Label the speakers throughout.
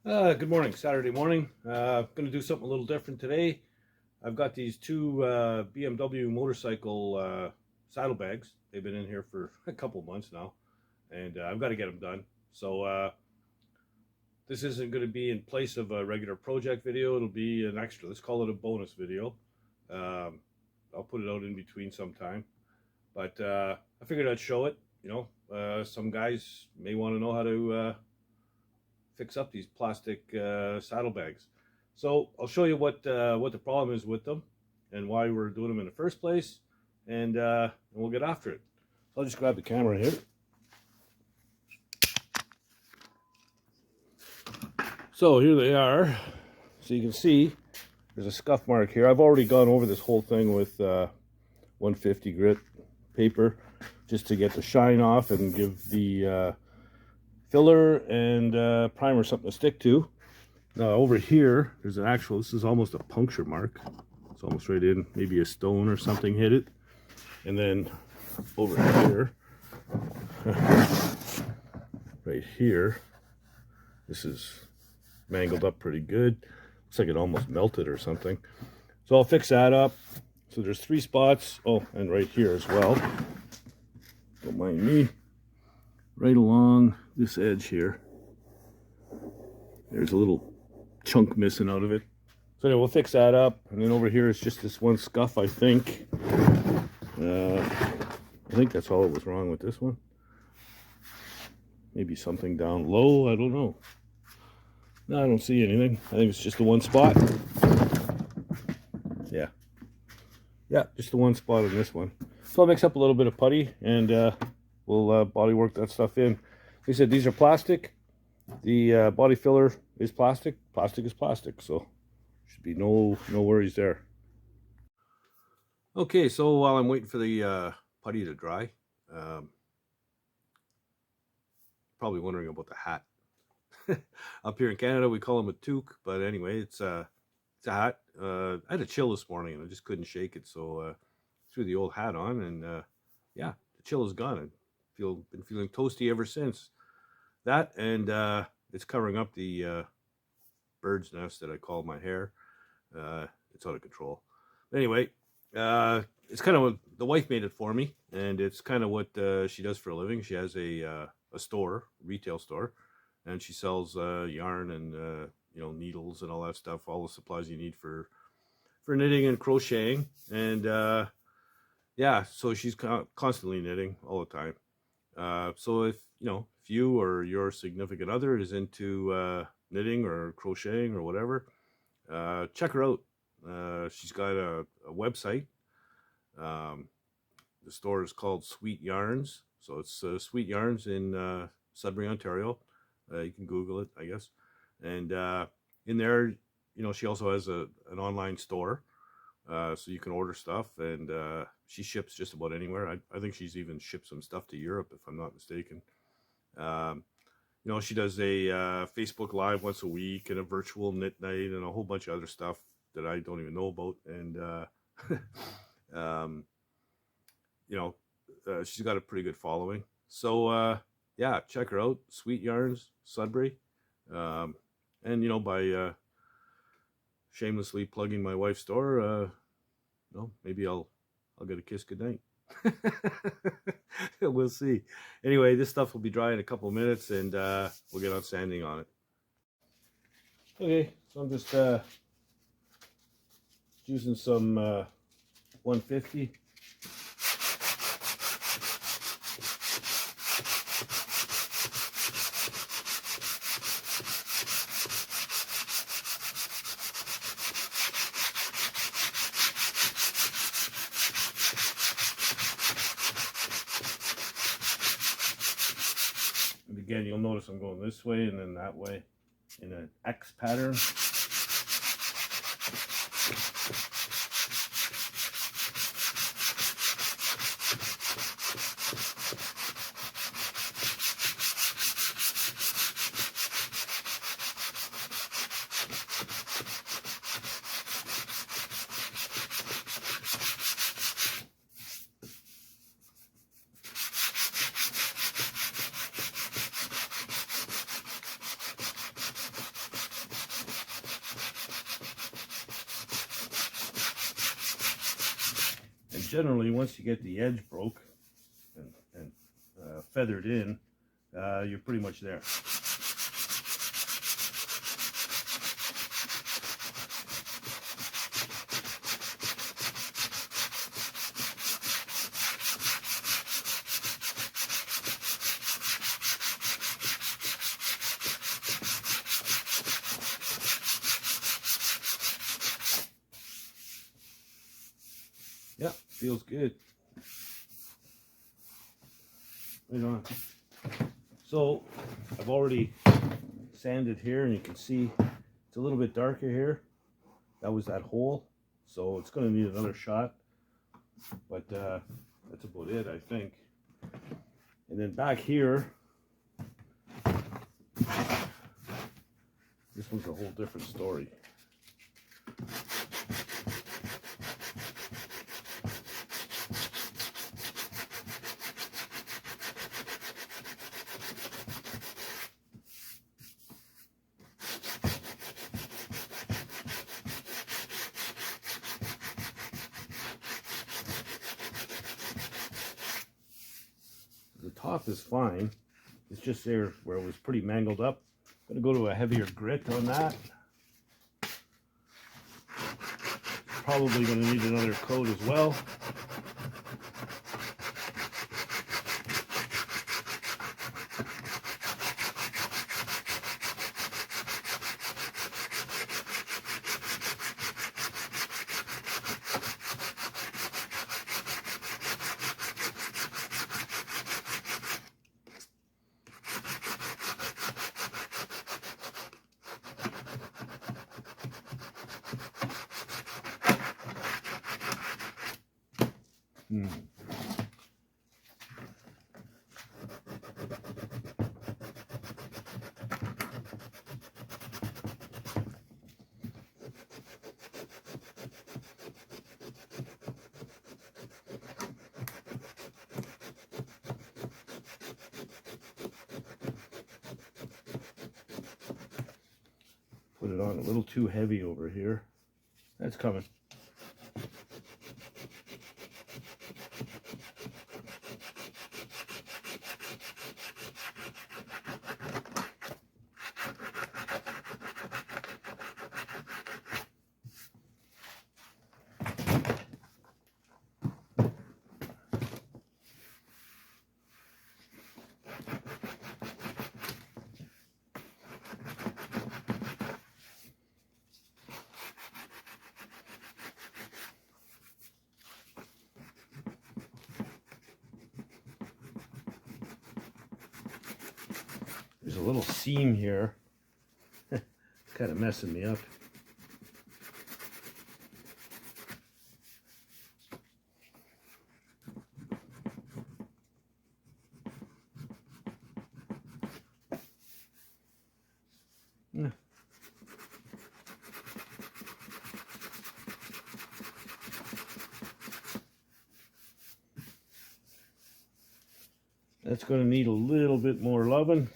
Speaker 1: Good morning, Saturday morning. Going to do something a little different today. I've got these two BMW motorcycle saddlebags. They've been in here for a couple months now, and I've got to get them done. So this isn't going to be in place of a regular project video. It'll be an extra. Let's call it a bonus video. I'll put it out in between sometime. But I figured I'd show it. Some guys may want to know how to fix up these plastic saddlebags. So I'll show you what the problem is with them and why we're doing them in the first place, and we'll get after it. So I'll just grab the camera here. So here they are. So you can see there's a scuff mark here. I've already gone over this whole thing with 150 grit paper just to get the shine off and give the filler and primer something to stick to. Now over here there's an actual, this is almost a puncture mark. It's almost right in, maybe a stone or something hit it. And then over here right here, this is mangled up pretty good. Looks like it almost melted or something. So I'll fix that up. So there's 3 spots. Oh, and right here as well, don't mind me, right along this edge here, there's a little chunk missing out of it. So anyway, we'll fix that up. And then over here is just this one scuff, I think. I think that's all that was wrong with this one. Maybe something down low, I don't know. No, I don't see anything. I think it's just the one spot. Yeah, just the one spot on this one. So I'll mix up a little bit of putty and we'll body work that stuff in. Like I said, these are plastic. The body filler is plastic. Plastic is plastic, so should be no worries there. Okay, so while I'm waiting for the putty to dry, probably wondering about the hat. Up here in Canada, we call them a toque, but anyway, it's a hat. I had a chill this morning and I just couldn't shake it, so threw the old hat on, and yeah, the chill is gone. I've been feeling toasty ever since. That, and it's covering up the bird's nest that I call my hair. It's out of control. Anyway, it's kind of the wife made it for me, and it's kind of what she does for a living. She has a store, retail store, and she sells yarn and needles and all that stuff, all the supplies you need for knitting and crocheting. And yeah, so she's constantly knitting all the time. So if you or your significant other is into knitting or crocheting or whatever, check her out. She's got a website. The store is called Sweet Yarns. So it's Sweet Yarns in Sudbury, Ontario. You can Google it, I guess. And in there, she also has an online store, so you can order stuff, and she ships just about anywhere. I think she's even shipped some stuff to Europe, if I'm not mistaken. She does a Facebook Live once a week and a virtual knit night and a whole bunch of other stuff that I don't even know about. And she's got a pretty good following. So yeah, check her out, Sweet Yarns, Sudbury. And by shamelessly plugging my wife's store, maybe I'll get a kiss goodnight. We'll see. Anyway, this stuff will be dry in a couple of minutes, and we'll get on sanding on it. Okay, so I'm just using some 150. And again, you'll notice I'm going this way and then that way in an X pattern. generally, once you get the edge broke and feathered in, you're pretty much there. Yeah, feels good. Right on. So I've already sanded here, and you can see it's a little bit darker here. That was that hole, so it's going to need another shot, but that's about it, I think. And then back here, this one's a whole different story. The top is fine. It's just there where it was pretty mangled up. I'm going to go to a heavier grit on that. Probably going to need another coat as well. Put it on a little too heavy over here. That's coming. There's a little seam here. It's kind of messing me up. That's going to need a little bit more loving.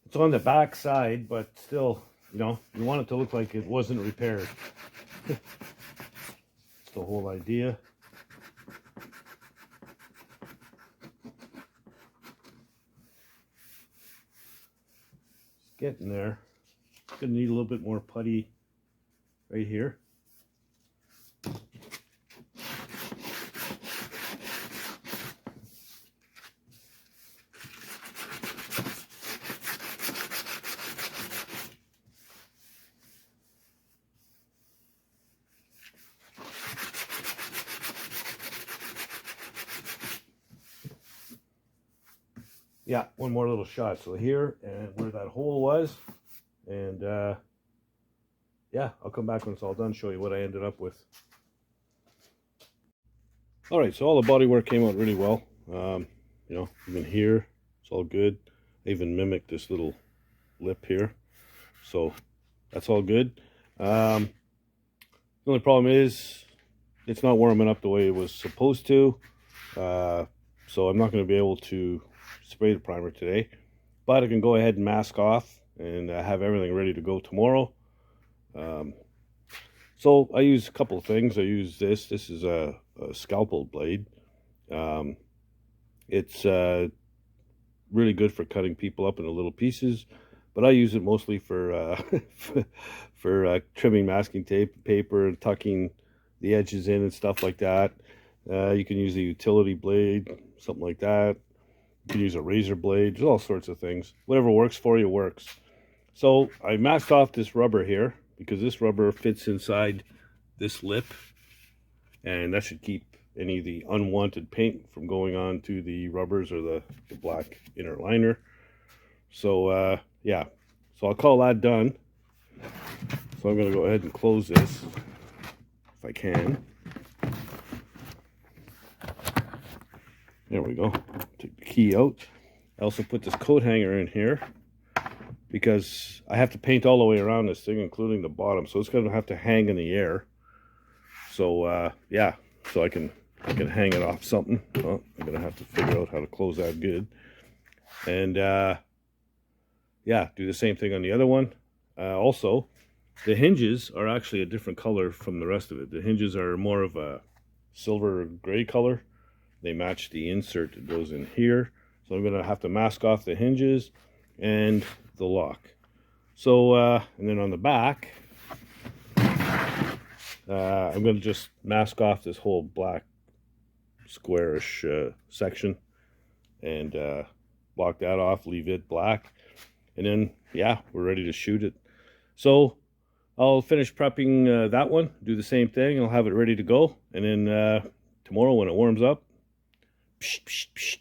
Speaker 1: It's on the back side, but still, you know, you want it to look like it wasn't repaired. That's the whole idea. It's getting there. It's gonna need a little bit more putty right here. yeah, one more little shot. So here and where that hole was, and yeah, I'll come back when it's all done, show you what I ended up with. All right, so all the body work came out really well. You know, even here, it's all good. I even mimicked this little lip here, so that's all good. The only problem is it's not warming up the way it was supposed to, so I'm not going to be able to spray the primer today, but I can go ahead and mask off and have everything ready to go tomorrow. So I use a couple of things. I use this. This is a scalpel blade. It's really good for cutting people up into little pieces, but I use it mostly for for trimming masking tape paper and tucking the edges in and stuff like that. You can use a utility blade, something like that. You can use a razor blade. There's all sorts of things. Whatever works for you works. So I masked off this rubber here because this rubber fits inside this lip, and that should keep any of the unwanted paint from going on to the rubbers or the black inner liner. So yeah, so I'll call that done. So I'm going to go ahead and close this if I can. There we go. Take the key out. I also put this coat hanger in here because I have to paint all the way around this thing, including the bottom, so it's going to have to hang in the air. So yeah, so I can hang it off something. Well, I'm gonna have to figure out how to close that good. And yeah, do the same thing on the other one. Also, the hinges are actually a different color from the rest of it. The hinges are more of a silver gray color. They match the insert that goes in here. So I'm gonna have to mask off the hinges and the lock. So and then on the back, I'm going to just mask off this whole black squarish section and block that off, leave it black, and then yeah, we're ready to shoot it. So I'll finish prepping that one, do the same thing, I'll have it ready to go, and then tomorrow when it warms up,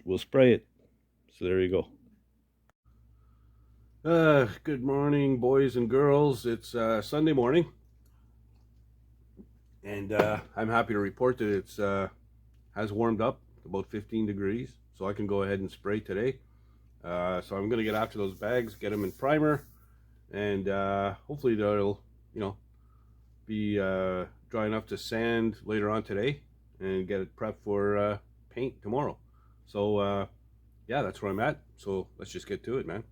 Speaker 1: we'll spray it. So there you go. Good morning, boys and girls. It's Sunday morning. And I'm happy to report that it's has warmed up about 15 degrees, so I can go ahead and spray today. So I'm going to get after those bags, get them in primer, and hopefully they'll, you know, be dry enough to sand later on today and get it prepped for paint tomorrow. So yeah, that's where I'm at. So let's just get to it, man.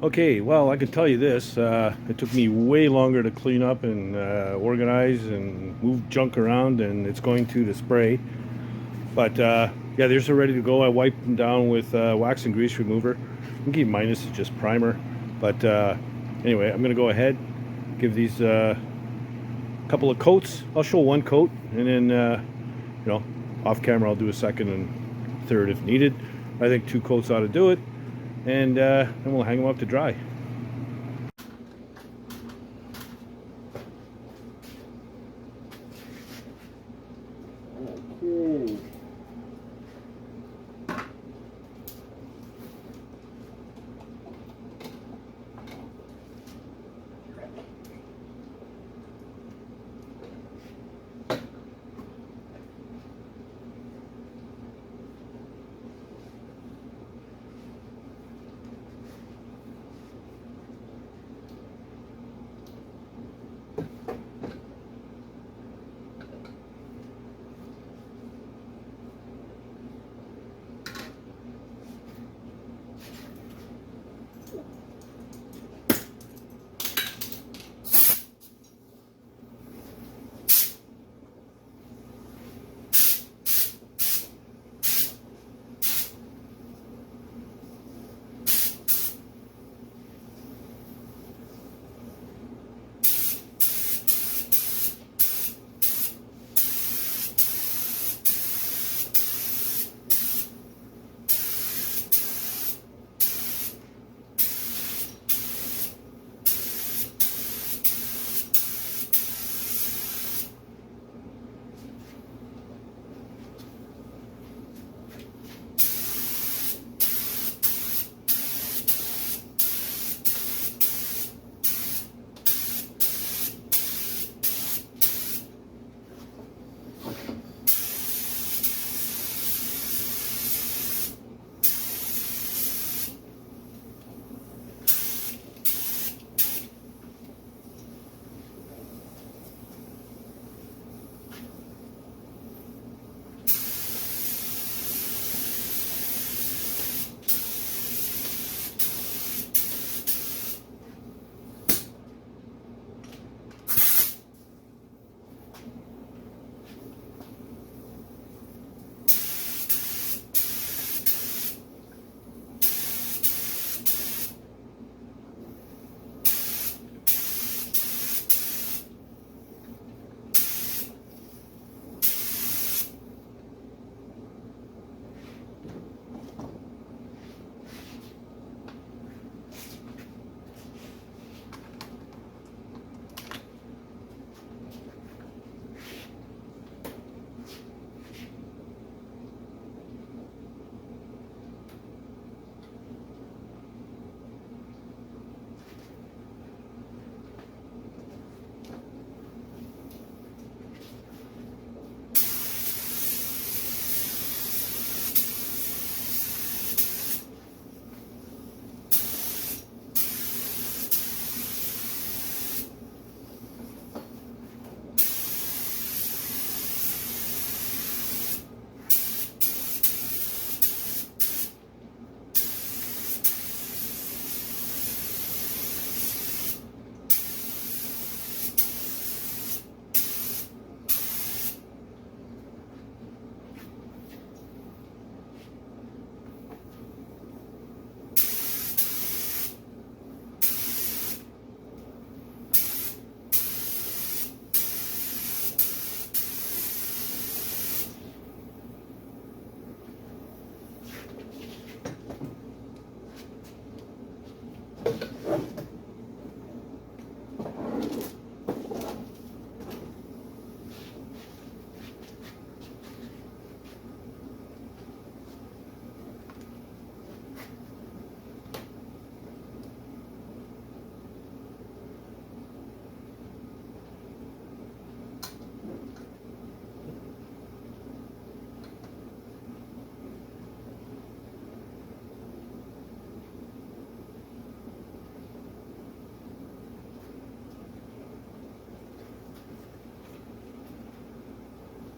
Speaker 1: Okay, well, I can tell you this, it took me way longer to clean up and organize and move junk around than it's going to spray. But yeah, they're so ready to go. I wiped them down with wax and grease remover. I can keep mine, this is just primer. But anyway, I'm going to go ahead, give these couple of coats. I'll show one coat, and then, you know, off camera I'll do a second and third if needed. I think 2 coats ought to do it. And then we'll hang them up to dry. Okay.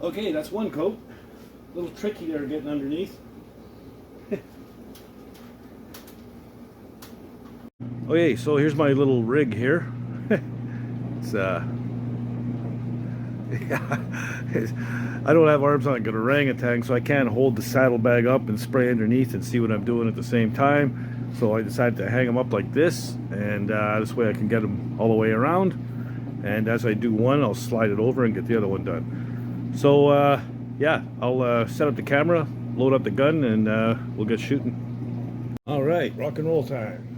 Speaker 1: Okay, that's one coat. A little tricky there getting underneath. Okay, so here's my little rig here. It's yeah, I don't have arms like an orangutan, so I can't hold the saddlebag up and spray underneath and see what I'm doing at the same time. So I decided to hang them up like this, and this way I can get them all the way around. And as I do one, I'll slide it over and get the other one done. So yeah, I'll set up the camera, load up the gun, and we'll get shooting. All right, rock and roll time.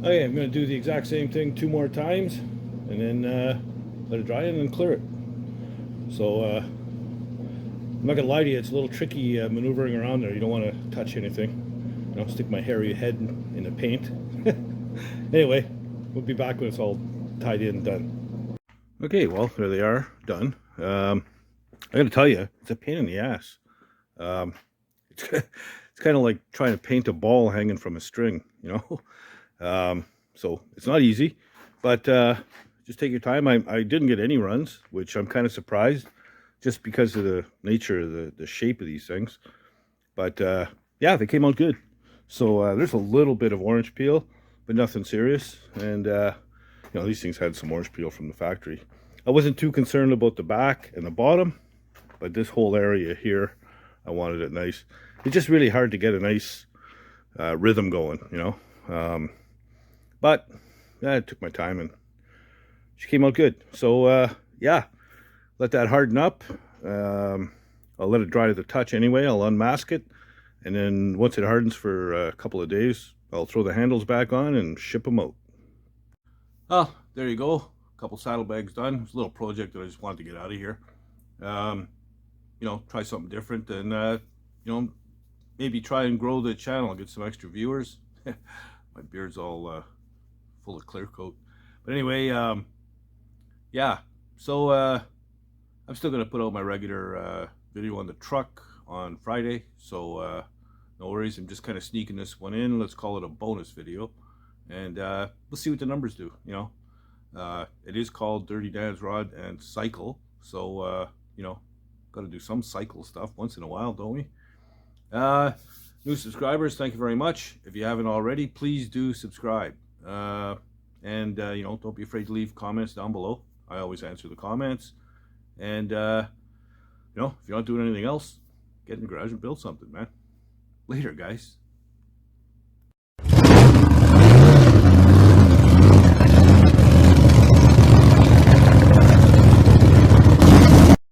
Speaker 1: Okay, I'm going to do the exact same thing 2 more times, and then let it dry and then clear it. So I'm not going to lie to you, it's a little tricky maneuvering around there. You don't want to touch anything. You know, stick my hairy head in the paint. Anyway, we'll be back when it's all tied in and done. Okay, well, there they are, done. I got to tell you, it's a pain in the ass. It's kind of like trying to paint a ball hanging from a string, you know. So it's not easy, but just take your time. I didn't get any runs, which I'm kind of surprised, just because of the nature of the shape of these things. But yeah, they came out good. So there's a little bit of orange peel, but nothing serious. And you know, these things had some orange peel from the factory. I wasn't too concerned about the back and the bottom, but this whole area here, I wanted it nice. It's just really hard to get a nice rhythm going, you know. But yeah, it took my time and she came out good. So yeah, let that harden up. I'll let it dry to the touch anyway. I'll unmask it, and then once it hardens for a couple of days, I'll throw the handles back on and ship them out. Oh, there you go. A couple saddlebags done. It's a little project that I just wanted to get out of here. You know, try something different, and you know, maybe try and grow the channel, get some extra viewers. My beard's all full of clear coat. But anyway, yeah, so I'm still gonna put out my regular video on the truck on Friday, so no worries. I'm just kind of sneaking this one in. Let's call it a bonus video, and we'll see what the numbers do. It is called Dirty Dad's Rod and Cycle, so got to do some cycle stuff once in a while, don't we? New subscribers, thank you very much. If you haven't already, please do subscribe. And don't be afraid to leave comments down below. I always answer the comments. And if you're not doing anything else, get in the garage and build something, man. Later, guys.